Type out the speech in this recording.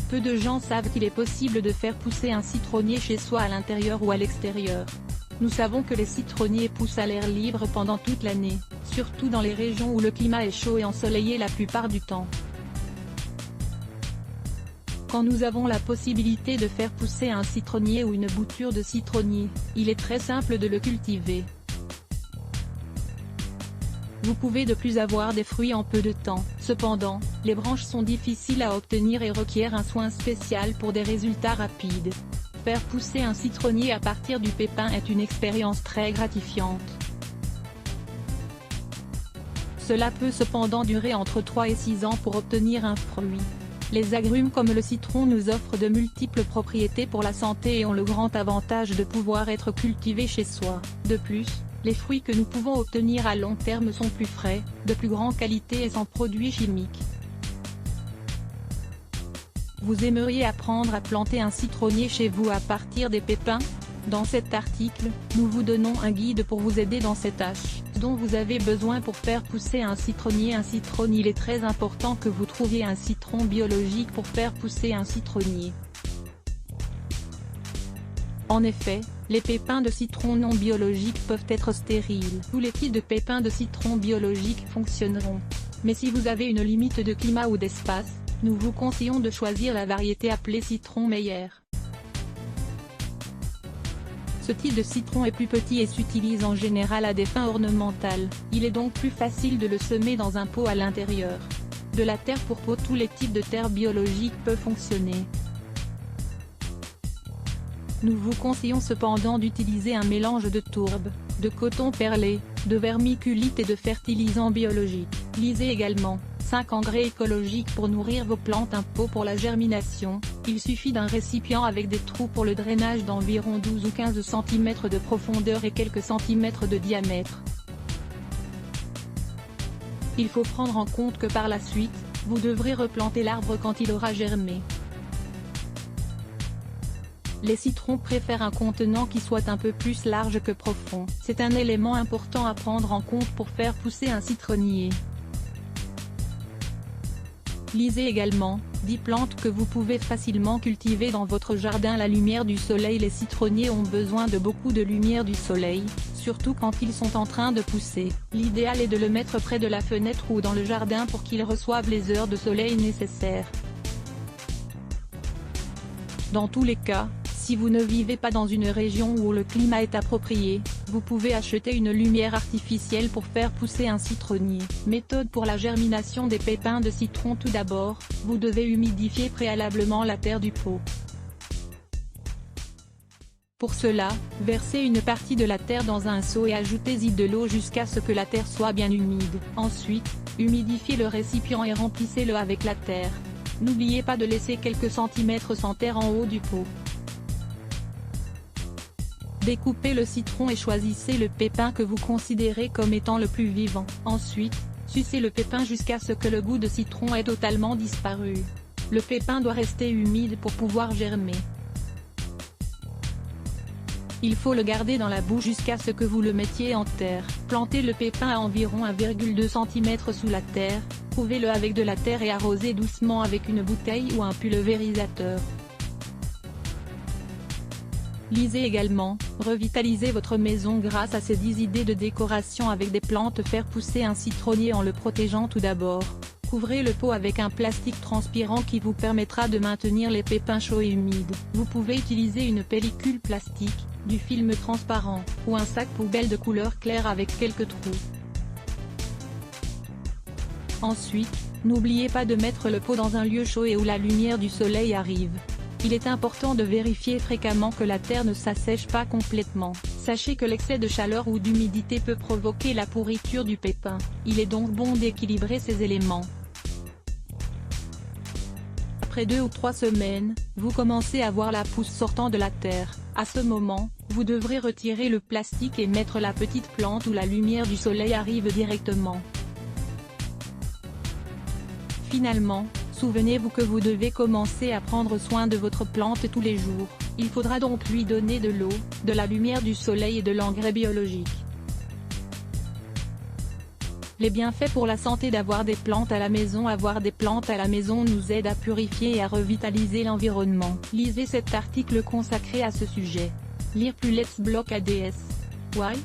Peu de gens savent qu'il est possible de faire pousser un citronnier chez soi à l'intérieur ou à l'extérieur. Nous savons que les citronniers poussent à l'air libre pendant toute l'année, surtout dans les régions où le climat est chaud et ensoleillé la plupart du temps. Quand nous avons la possibilité de faire pousser un citronnier ou une bouture de citronnier, il est très simple de le cultiver. Vous pouvez de plus avoir des fruits en peu de temps. Cependant, les branches sont difficiles à obtenir et requièrent un soin spécial pour des résultats rapides. Faire pousser un citronnier à partir du pépin est une expérience très gratifiante. Cela peut cependant durer entre 3 et 6 ans pour obtenir un fruit. Les agrumes comme le citron nous offrent de multiples propriétés pour la santé et ont le grand avantage de pouvoir être cultivés chez soi. De plus, les fruits que nous pouvons obtenir à long terme sont plus frais, de plus grande qualité et sans produits chimiques. Vous aimeriez apprendre à planter un citronnier chez vous à partir des pépins? Dans cet article, nous vous donnons un guide pour vous aider dans cette tâche. Dont vous avez besoin pour faire pousser un citronnier. Un citronnier. Il est très important que vous trouviez un citron biologique pour faire pousser un citronnier. En effet, les pépins de citron non biologiques peuvent être stériles. Tous les types de pépins de citron biologiques fonctionneront. Mais si vous avez une limite de climat ou d'espace, nous vous conseillons de choisir la variété appelée citron Meyer. Ce type de citron est plus petit et s'utilise en général à des fins ornementales, il est donc plus facile de le semer dans un pot à l'intérieur. De la terre pour pot. Tous les types de terre biologiques peuvent fonctionner. Nous vous conseillons cependant d'utiliser un mélange de tourbe, de coton perlé, de vermiculite et de fertilisants biologiques. Lisez également 5 engrais écologiques pour nourrir vos plantes. Un pot pour la germination. Il suffit d'un récipient avec des trous pour le drainage d'environ 12 ou 15 cm de profondeur et quelques centimètres de diamètre. Il faut prendre en compte que par la suite, vous devrez replanter l'arbre quand il aura germé. Les citrons préfèrent un contenant qui soit un peu plus large que profond. C'est un élément important à prendre en compte pour faire pousser un citronnier. Lisez également 10 plantes que vous pouvez facilement cultiver dans votre jardin. La lumière du soleil. Les citronniers ont besoin de beaucoup de lumière du soleil, surtout quand ils sont en train de pousser. L'idéal est de le mettre près de la fenêtre ou dans le jardin pour qu'ils reçoivent les heures de soleil nécessaires. Dans tous les cas, si vous ne vivez pas dans une région où le climat est approprié, vous pouvez acheter une lumière artificielle pour faire pousser un citronnier. Méthode pour la germination des pépins de citron. Tout d'abord, vous devez humidifier préalablement la terre du pot. Pour cela, versez une partie de la terre dans un seau et ajoutez-y de l'eau jusqu'à ce que la terre soit bien humide. Ensuite, humidifiez le récipient et remplissez-le avec la terre. N'oubliez pas de laisser quelques centimètres sans terre en haut du pot. Découpez le citron et choisissez le pépin que vous considérez comme étant le plus vivant. Ensuite, sucez le pépin jusqu'à ce que le goût de citron ait totalement disparu. Le pépin doit rester humide pour pouvoir germer. Il faut le garder dans la boue jusqu'à ce que vous le mettiez en terre. Plantez le pépin à environ 1,2 cm sous la terre, couvez-le avec de la terre et arrosez doucement avec une bouteille ou un pulvérisateur. Lisez également, revitalisez votre maison grâce à ces 10 idées de décoration avec des plantes. Faire pousser un citronnier en le protégeant. Tout d'abord, couvrez le pot avec un plastique transpirant qui vous permettra de maintenir les pépins chauds et humides. Vous pouvez utiliser une pellicule plastique, du film transparent, ou un sac poubelle de couleur claire avec quelques trous. Ensuite, n'oubliez pas de mettre le pot dans un lieu chaud et où la lumière du soleil arrive. Il est important de vérifier fréquemment que la terre ne s'assèche pas complètement. Sachez que l'excès de chaleur ou d'humidité peut provoquer la pourriture du pépin. Il est donc bon d'équilibrer ces éléments. Après 2 ou 3 semaines, vous commencez à voir la pousse sortant de la terre. À ce moment, vous devrez retirer le plastique et mettre la petite plante où la lumière du soleil arrive directement. Finalement, souvenez-vous que vous devez commencer à prendre soin de votre plante tous les jours. Il faudra donc lui donner de l'eau, de la lumière du soleil et de l'engrais biologique. Les bienfaits pour la santé d'avoir des plantes à la maison. Avoir des plantes à la maison nous aide à purifier et à revitaliser l'environnement. Lisez cet article consacré à ce sujet. Lire plus Let's Block ADS. Why?